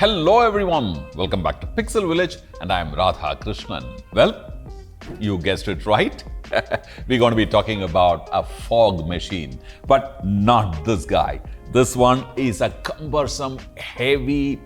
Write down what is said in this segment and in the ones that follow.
Hello everyone, welcome back to Pixel Village and I'm Radha Krishnan. Well, you guessed it right. We're going to be talking about a fog machine, but not this guy. This one is a cumbersome, heavy,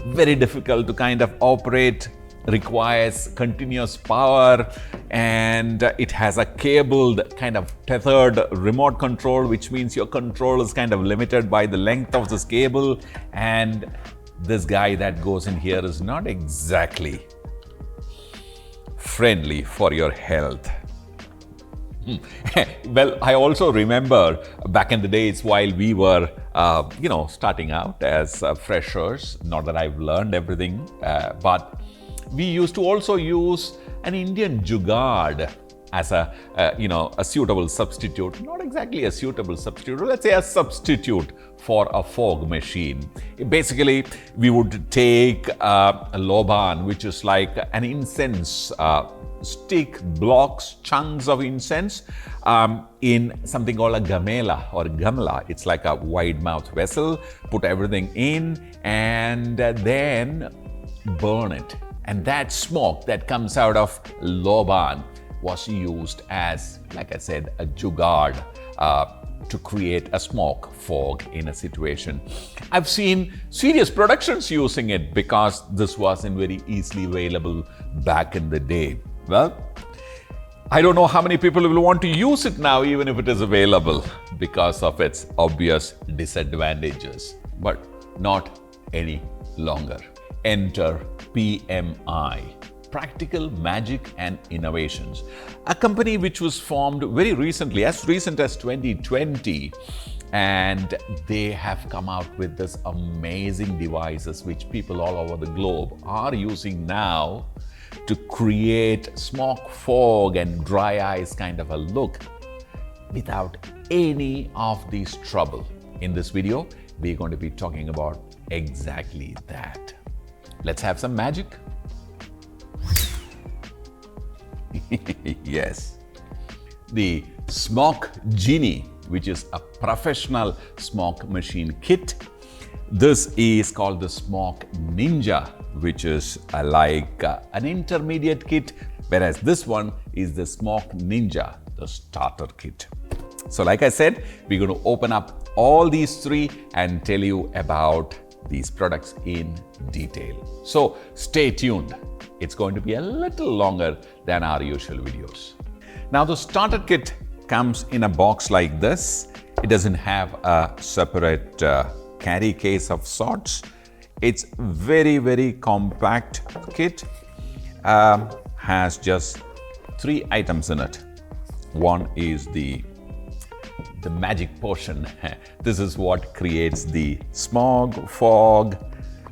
very difficult to kind of operate, requires continuous power, and it has a cabled kind of tethered remote control, which means your control is kind of limited by the length of this cable. And this guy that goes in here is not exactly friendly for your health. Well, I also remember back in the days while we were, starting out as freshers, not that I've learned everything, but we used to also use an Indian jugaad as a suitable substitute. Not exactly a suitable substitute, let's say a substitute for a fog machine. Basically, we would take a loban, which is like an incense stick, blocks, chunks of incense in something called a gamela or gamla. It's like a wide mouth vessel, put everything in and then burn it. And that smoke that comes out of loban was used as, like I said, a jugaad to create a smoke fog in a situation. I've seen serious productions using it because this wasn't very easily available back in the day. Well, I don't know how many people will want to use it now, even if it is available, because of its obvious disadvantages, but not any longer. Enter PMI. Practical Magic and Innovations, a company which was formed very recently, as recent as 2020, and they have come out with this amazing devices which people all over the globe are using now to create smoke fog and dry eyes kind of a look without any of this trouble. In this video, we're going to be talking about exactly that. Let's have some magic. Yes, the Smoke Genie, which is a professional smoke machine kit. This is called the Smoke Ninja, which is like an intermediate kit, whereas this one is the Smoke Ninja, the starter kit. So like I said, we're going to open up all these three and tell you about these products in detail. So stay tuned. It's going to be a little longer than our usual videos. Now the starter kit comes in a box like this. It doesn't have a separate carry case of sorts. It's very, very compact kit. Has just 3 items in it. One is the magic potion. This is what creates the smog, fog,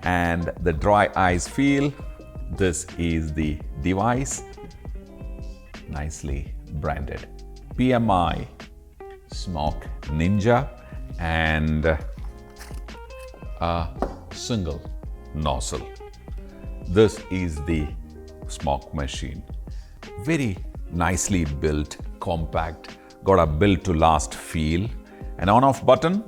and the dry eyes feel. This is the device, nicely branded. PMI Smoke Ninja, and a single nozzle. This is the smoke machine. Very nicely built, compact, got a built to last feel. An on-off button.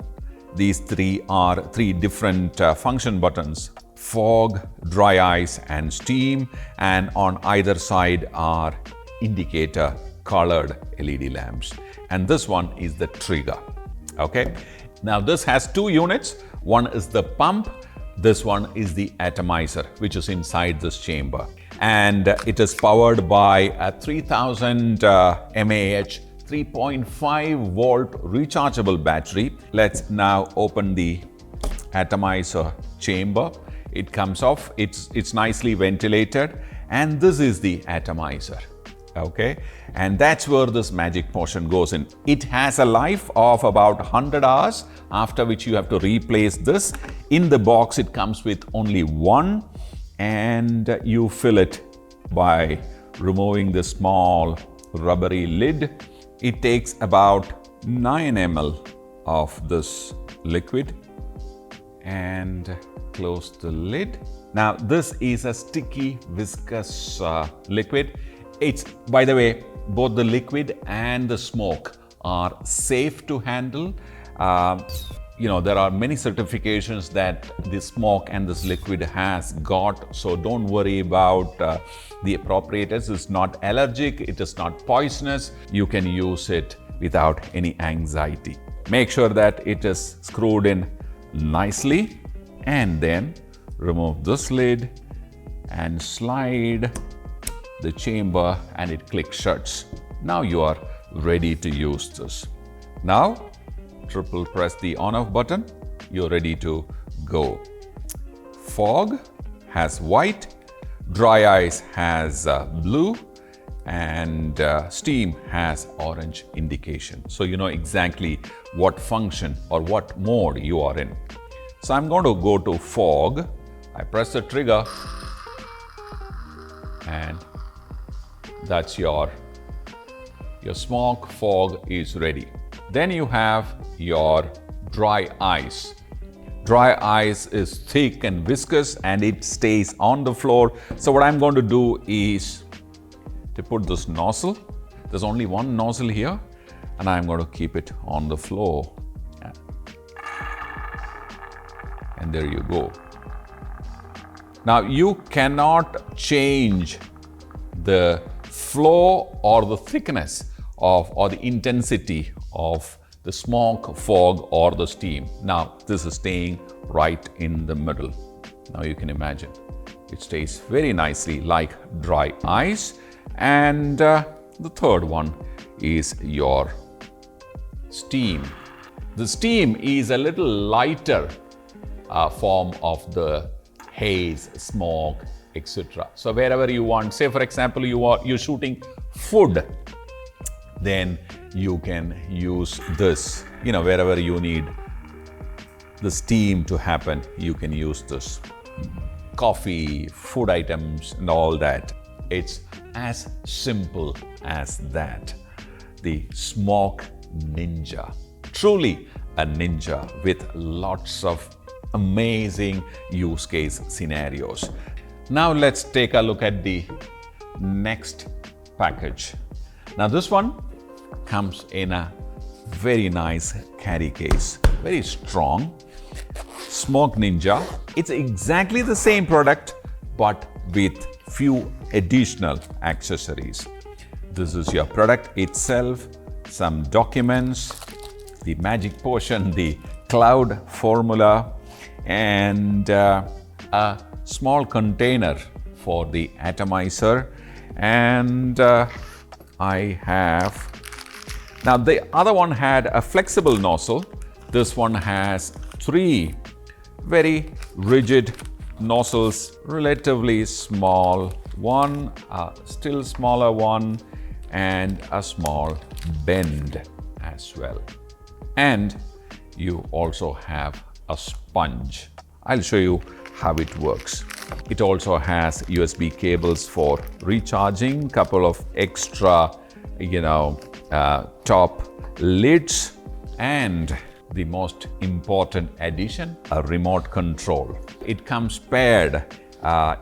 These three are 3 different function buttons: fog, dry eyes, and steam. And on either side are indicator colored LED lamps. And this one is the trigger. Okay. Now this has 2 units. One is the pump. This one is the atomizer, which is inside this chamber. And it is powered by a 3000 mAh 3.5 volt rechargeable battery. Let's now open the atomizer chamber. It comes off, it's nicely ventilated, and this is the atomizer. Okay, and that's where this magic potion goes in. It has a life of about 100 hours, after which you have to replace this. In the box, it comes with only one, and you fill it by removing the small rubbery lid. It takes about 9 ml of this liquid, and close the lid. Now this is a sticky, viscous liquid. It's, by the way, both the liquid and the smoke are safe to handle. there are many certifications that this smoke and this liquid has got, so don't worry about the appropriators. It's not allergic, it is not poisonous. You can use it without any anxiety. Make sure that it is screwed in nicely, and then remove this lid and slide the chamber and it clicks shut. Now you are ready to use this. Now triple press the on off button, you're ready to go. Fog has white, dry ice has blue, and steam has orange indication. So you know exactly what function or what mode you are in. So I'm going to go to fog. I press the trigger and that's your smoke fog is ready. Then you have your dry ice. Dry ice is thick and viscous and it stays on the floor. So what I'm going to do is to put this nozzle. There's only one nozzle here and I'm going to keep it on the floor. And there you go. Now you cannot change the flow or the thickness of or the intensity of the smoke, fog or the steam. Now this is staying right in the middle. Now you can imagine it stays very nicely like dry ice. And the third one is your steam. The steam is a little lighter form of the haze, smoke, etc. So wherever you want, say for example you're shooting food, then you can use this. Wherever you need the steam to happen, you can use this. Coffee, food items and all that. It's as simple as that. The Smoke Ninja. Truly a ninja with lots of amazing use case scenarios. Now let's take a look at the next package. Now this one comes in a very nice carry case, very strong. Smoke Ninja. It's exactly the same product but with few additional accessories. This is your product itself, some documents, the magic potion, the cloud formula, and a small container for the atomizer. And I have, now the other one had a flexible nozzle. This one has 3 very rigid nozzles, relatively small one, a still smaller one, and a small bend as well. And you also have a sponge. I'll show you how it works. It also has USB cables for recharging, couple of extra, top lids, and the most important addition, a remote control. It comes paired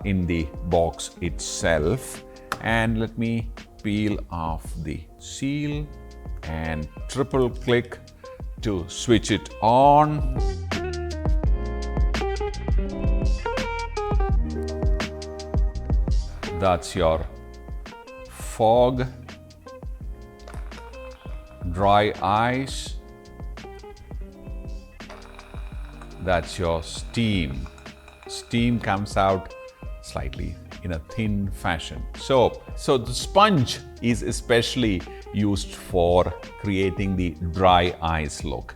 in the box itself. And let me peel off the seal and triple click to switch it on. That's your fog, dry ice. That's your steam. Steam comes out slightly in a thin fashion. So the sponge is especially used for creating the dry ice look,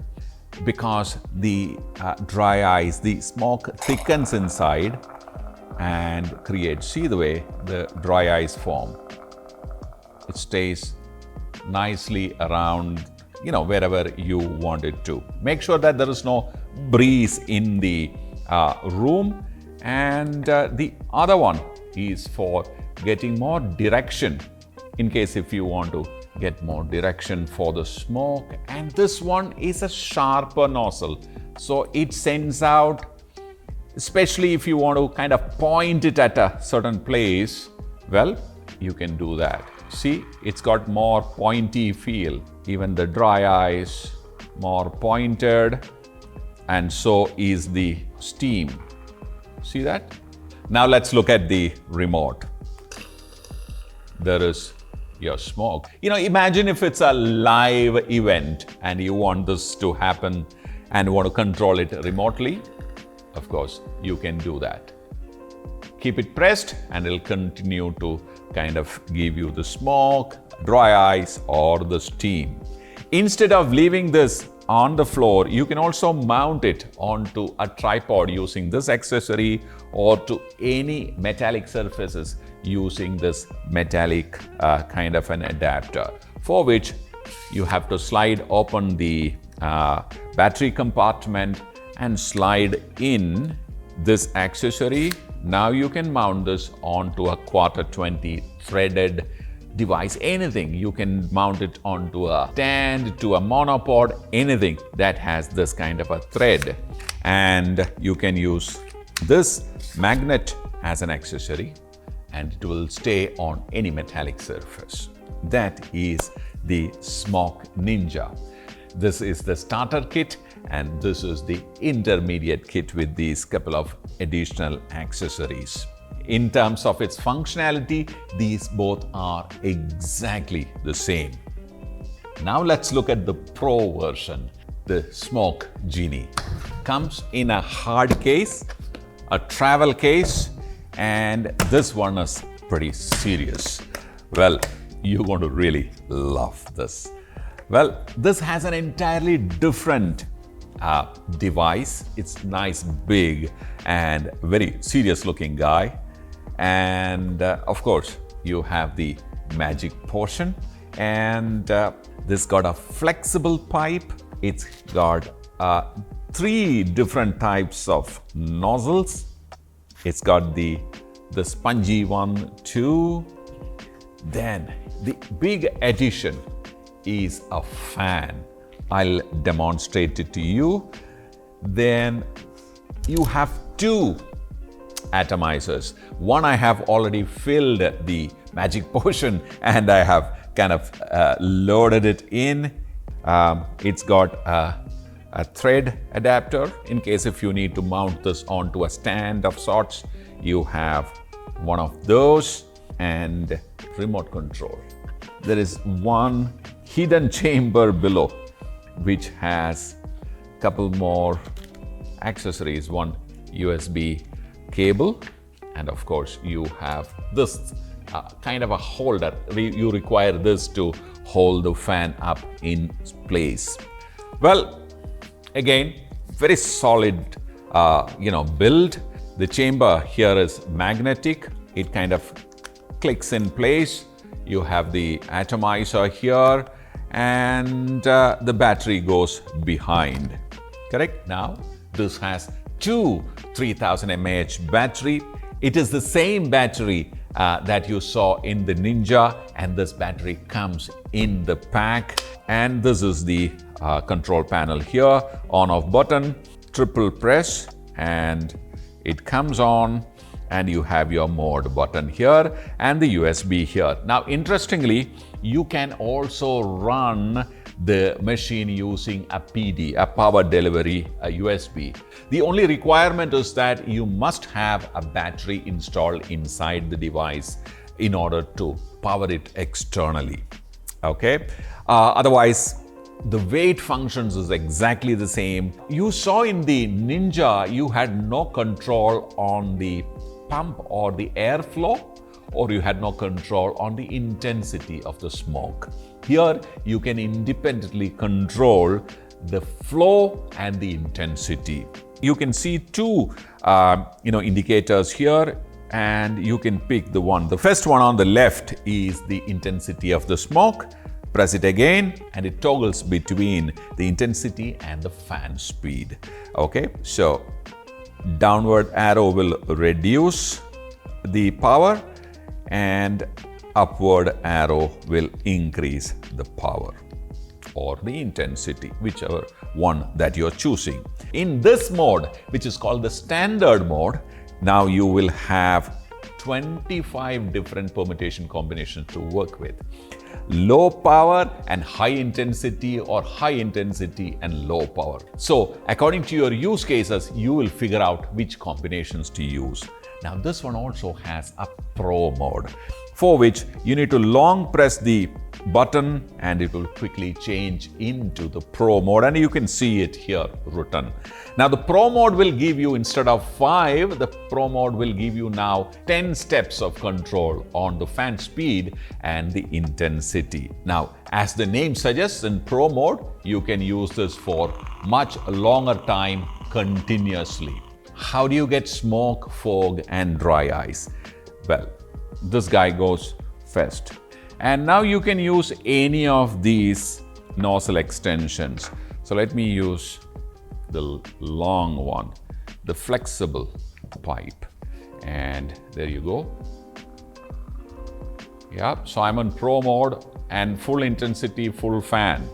because the dry ice, the smoke thickens inside and creates, see the way the dry ice form. It stays nicely around, wherever you want it to. Make sure that there is no breeze in the room. And the other one is for getting more direction, in case if you want to get more direction for the smoke. And this one is a sharper nozzle, so it sends out, especially if you want to kind of point it at a certain place, well, you can do that. See, it's got more pointy feel. Even the dry ice, more pointed. and so is the steam. See that? Now let's look at the remote. There is your smoke. Imagine if it's a live event and you want this to happen and want to control it remotely. Of course, you can do that. Keep it pressed and it'll continue to kind of give you the smoke, dry ice, or the steam. Instead of leaving this on the floor, you can also mount it onto a tripod using this accessory, or to any metallic surfaces using this metallic kind of an adapter, for which you have to slide open the battery compartment and slide in this accessory. Now you can mount this onto a quarter 20 threaded device. Anything, you can mount it onto a stand, to a monopod, anything that has this kind of a thread. And you can use this magnet as an accessory and it will stay on any metallic surface. That is the Smoke Ninja. This is the starter kit and this is the intermediate kit with these couple of additional accessories. In terms of its functionality, these both are exactly the same. Now let's look at the Pro version, the Smoke Genie. Comes in a hard case, a travel case, and this one is pretty serious. Well, you're going to really love this. Well, this has an entirely different device. It's nice, big, and very serious looking guy. And of course, you have the magic portion, and this got a flexible pipe. It's got 3 different types of nozzles. It's got the spongy one too. Then the big addition is a fan. I'll demonstrate it to you. Then you have 2 atomizers. One I have already filled the magic potion and I have kind of loaded it in. It's got a thread adapter in case if you need to mount this onto a stand of sorts. You have one of those, and remote control. There is one hidden chamber below which has a couple more accessories, one USB cable, and of course you have this kind of a holder. You require this to hold the fan up in place. Well, again, very solid build. The chamber here is magnetic. It kind of clicks in place. You have the atomizer here, and the battery goes behind. Correct? Now, this has 2 3000 mAh battery. It is the same battery that you saw in the Ninja, and this battery comes in the pack. And this is the control panel here, on-off button, triple press, and it comes on, and you have your mode button here and the USB here. Now, interestingly, you can also run the machine using a PD, a power delivery, a USB. The only requirement is that you must have a battery installed inside the device in order to power it externally. Okay? Otherwise, the weight functions is exactly the same. You saw in the Ninja, you had no control on the pump or the airflow, or you had no control on the intensity of the smoke. Here, you can independently control the flow and the intensity. You can see 2 indicators here, and you can pick the one. The first one on the left is the intensity of the smoke. Press it again and it toggles between the intensity and the fan speed. Okay, so downward arrow will reduce the power and upward arrow will increase the power or the intensity, whichever one that you're choosing. In this mode, which is called the standard mode, now you will have 25 different permutation combinations to work with. low power and high intensity, or high intensity and low power. So according to your use cases, you will figure out which combinations to use. Now this one also has a Pro mode, for which you need to long press the button and it will quickly change into the Pro mode, and you can see it here written. Now the Pro mode will give you, instead of 5, the Pro mode will give you now 10 steps of control on the fan speed and the intensity. Now, as the name suggests, in Pro mode, you can use this for much longer time continuously. How do you get smoke, fog and dry ice? Well, this guy goes first. And now you can use any of these nozzle extensions. So let me use the long one, the flexible pipe. And there you go. Yeah, so I'm on Pro mode and full intensity, full fan.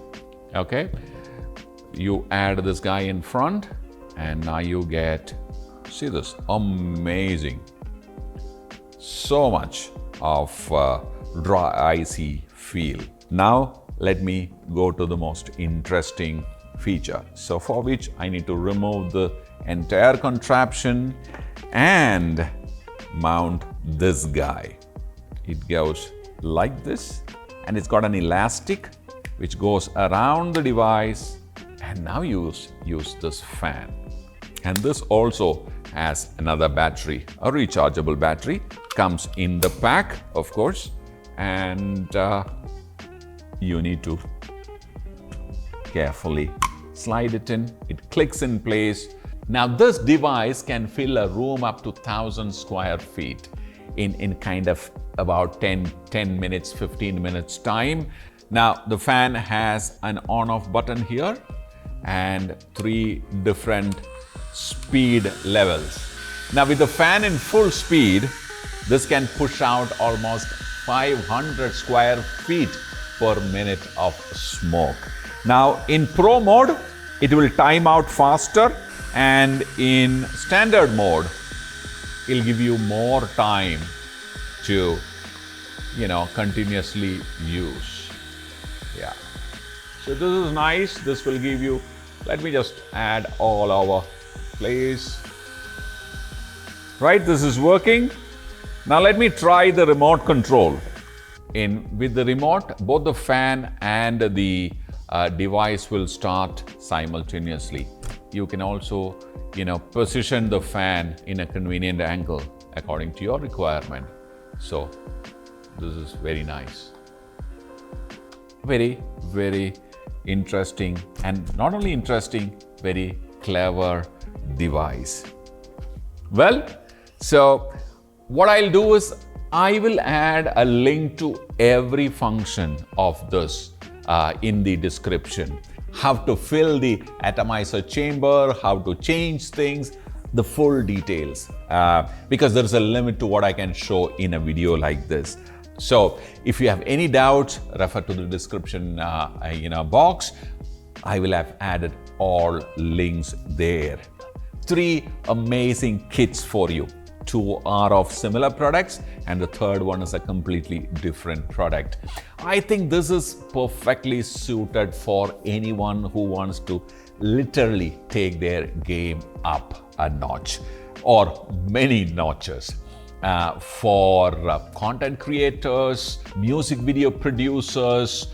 Okay. You add this guy in front and now you get, see this, amazing. So much of dry icy feel. Now let me go to the most interesting feature. So for which I need to remove the entire contraption and mount this guy. It goes like this, and it's got an elastic which goes around the device, and now use this fan. And this also has another battery, a rechargeable battery, comes in the pack, of course, and you need to carefully slide it in. It clicks in place. Now this device can fill a room up to 1,000 square feet in kind of about 10 minutes, 15 minutes time. Now the fan has an on-off button here and 3 different speed levels. Now with the fan in full speed, this can push out almost 500 square feet per minute of smoke. Now in Pro mode, it will time out faster, and in standard mode, it'll give you more time to, continuously use. Yeah. So this is nice. This will give you, let me just add all our place. Right, this is working. Now let me try the remote control. With the remote, both the fan and the device will start simultaneously. You can also, position the fan in a convenient angle according to your requirement. So this is very nice. Very, very interesting, and not only interesting, very clever device. Well, so what I'll do is I will add a link to every function of this in the description. How to fill the atomizer chamber, how to change things, the full details, because there is a limit to what I can show in a video like this. So if you have any doubts, refer to the description box. I will have added all links there. 3 amazing kits for you. 2 are of similar products and the third one is a completely different product. I think this is perfectly suited for anyone who wants to literally take their game up a notch or many notches. For content creators, music video producers,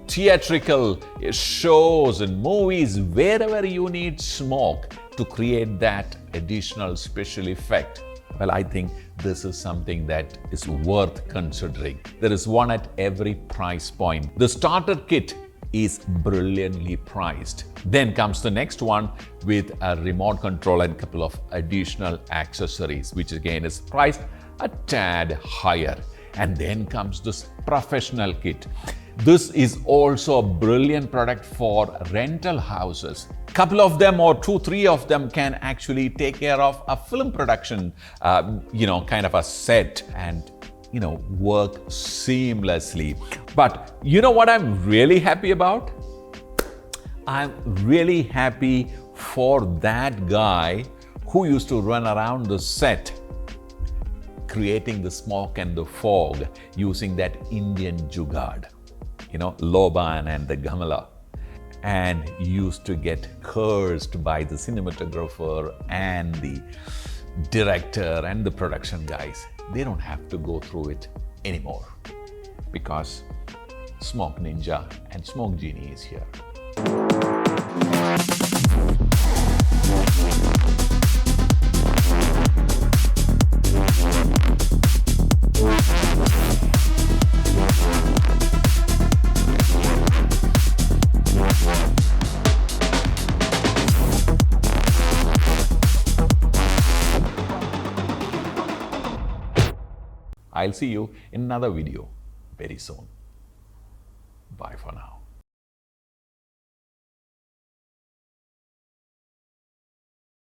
theatrical shows and movies, wherever you need smoke to create that additional special effect. Well, I think this is something that is worth considering. There is one at every price point. The starter kit is brilliantly priced. Then comes the next one with a remote control and a couple of additional accessories, which again is priced a tad higher. And then comes this professional kit. This is also a brilliant product for rental houses. Couple of them or 2-3 of them can actually take care of a film production, kind of a set and, work seamlessly. But you know what I'm really happy about? I'm really happy for that guy who used to run around the set creating the smoke and the fog using that Indian jugaad, Loban and the Gamala. And used to get cursed by the cinematographer and the director and the production guys. They don't have to go through it anymore because Smoke Ninja and Smoke Genie is here. I'll see you in another video very soon. Bye for now.